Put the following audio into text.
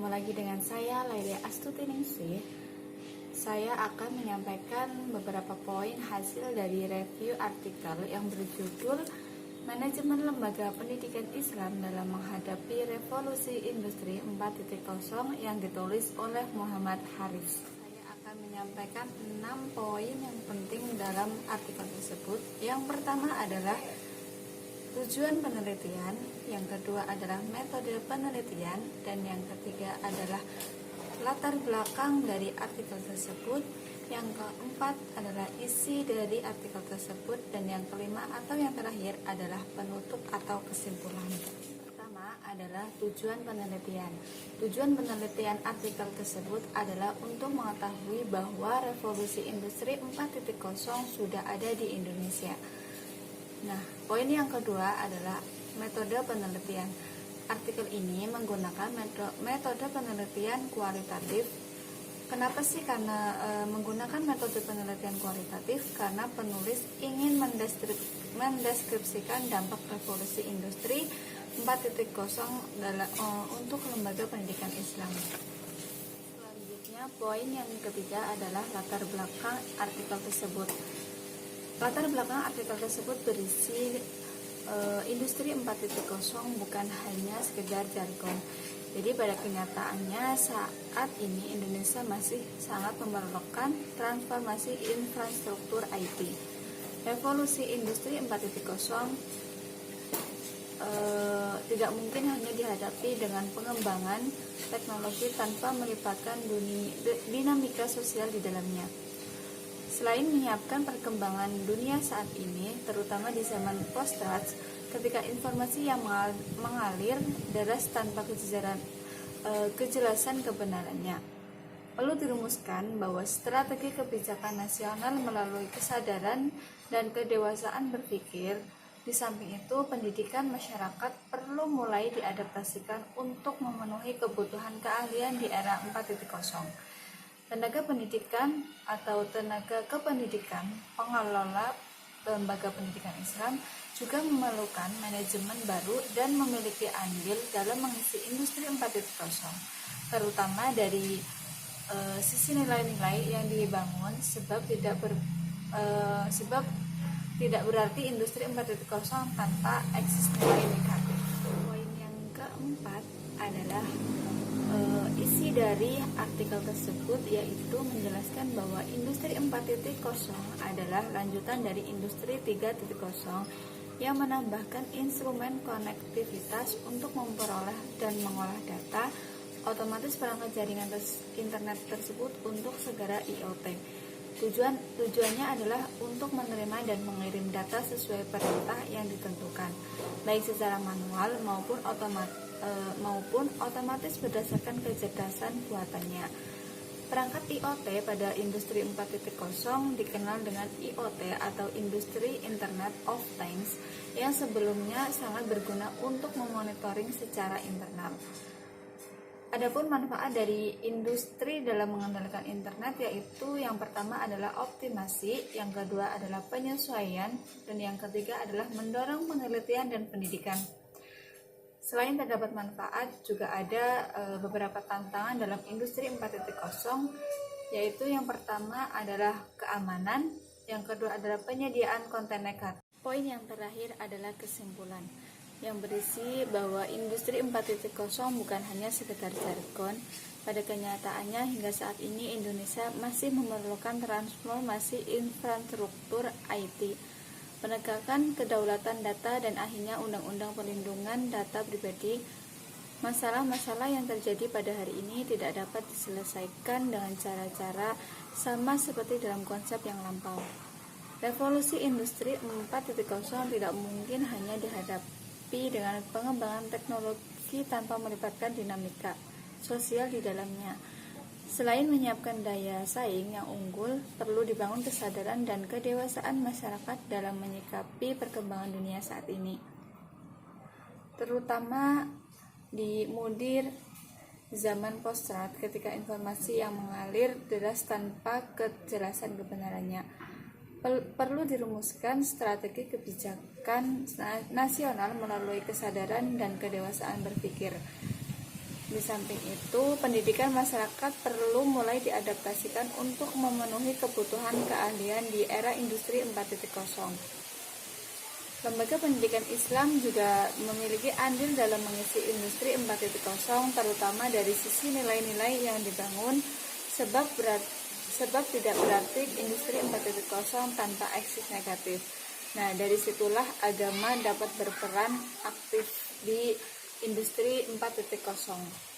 Ketemu lagi dengan saya, Laila Astuti. Saya akan menyampaikan beberapa poin hasil dari review artikel yang berjudul Manajemen Lembaga Pendidikan Islam dalam Menghadapi Revolusi Industri 4.0 yang ditulis oleh Muhammad Haris. Saya akan menyampaikan 6 poin yang penting dalam artikel tersebut. Yang pertama adalah tujuan penelitian, yang kedua adalah metode penelitian, dan yang ketiga adalah latar belakang dari artikel tersebut, yang keempat adalah isi dari artikel tersebut, dan yang kelima atau yang terakhir adalah penutup atau kesimpulan. Pertama adalah tujuan penelitian. Tujuan penelitian artikel tersebut adalah untuk mengetahui bahwa revolusi industri 4.0 sudah ada di Indonesia. Nah, poin yang kedua adalah metode penelitian. Artikel ini menggunakan metode penelitian kualitatif. Kenapa sih? Karena menggunakan metode penelitian kualitatif karena penulis ingin mendeskripsikan dampak revolusi industri 4.0 untuk lembaga pendidikan Islam. Selanjutnya, poin yang ketiga adalah latar belakang artikel tersebut. Latar belakang artikel tersebut berisi industri 4.0 bukan hanya sekedar jargon. Jadi pada kenyataannya saat ini Indonesia masih sangat memerlukan transformasi infrastruktur IT. Revolusi industri 4.0 tidak mungkin hanya dihadapi dengan pengembangan teknologi tanpa melibatkan dinamika sosial di dalamnya. Selain menyiapkan perkembangan dunia saat ini, terutama di zaman post-truth, ketika informasi yang mengalir deras tanpa kejelasan kebenarannya, perlu dirumuskan bahwa strategi kebijakan nasional melalui kesadaran dan kedewasaan berpikir. Di samping itu, pendidikan masyarakat perlu mulai diadaptasikan untuk memenuhi kebutuhan keahlian di era 4.0. Tenaga pendidikan atau tenaga kependidikan pengelola lembaga pendidikan Islam juga memerlukan manajemen baru dan memiliki andil dalam mengisi industri 4.0, terutama dari sisi nilai-nilai yang dibangun, sebab tidak berarti industri 4.0 tanpa eksis nilai negatif. Poin yang keempat adalah isi dari artikel tersebut, yaitu menjelaskan bahwa industri 4.0 adalah lanjutan dari industri 3.0 yang menambahkan instrumen konektivitas untuk memperoleh dan mengolah data, otomatis perangkat jaringan internet tersebut untuk segera IoT. Tujuannya adalah untuk menerima dan mengirim data sesuai perintah yang ditentukan, baik secara manual maupun otomatis berdasarkan kecerdasan buatannya. Perangkat IoT pada industri 4.0 dikenal dengan IoT atau Industri Internet of Things, yang sebelumnya sangat berguna untuk memonitoring secara internal. Adapun manfaat dari industri dalam mengendalikan internet, yaitu yang pertama adalah optimasi, yang kedua adalah penyesuaian, dan yang ketiga adalah mendorong penelitian dan pendidikan. Selain terdapat manfaat, juga ada beberapa tantangan dalam industri 4.0, yaitu yang pertama adalah keamanan, yang kedua adalah penyediaan konten negatif. Poin yang terakhir adalah kesimpulan, yang berisi bahwa industri 4.0 bukan hanya sekedar jargon. Pada kenyataannya hingga saat ini Indonesia masih memerlukan transformasi infrastruktur IT, penegakan kedaulatan data, dan akhirnya undang-undang perlindungan data pribadi. Masalah-masalah yang terjadi pada hari ini tidak dapat diselesaikan dengan cara-cara sama seperti dalam konsep yang lampau. Revolusi industri 4.0 tidak mungkin hanya dihadapi dengan pengembangan teknologi tanpa melibatkan dinamika sosial di dalamnya. Selain menyiapkan daya saing yang unggul, perlu dibangun kesadaran dan kedewasaan masyarakat dalam menyikapi perkembangan dunia saat ini, terutama di mudir zaman post-truth, ketika informasi yang mengalir deras tanpa kejelasan kebenarannya. Perlu dirumuskan strategi kebijakan nasional melalui kesadaran dan kedewasaan berpikir. Di samping itu, pendidikan masyarakat perlu mulai diadaptasikan untuk memenuhi kebutuhan keahlian di era industri 4.0. Lembaga pendidikan Islam juga memiliki andil dalam mengisi industri 4.0, terutama dari sisi nilai-nilai yang dibangun, sebab tidak berarti industri 4.0 tanpa eksis negatif. Nah, dari situlah agama dapat berperan aktif di industri 4.0.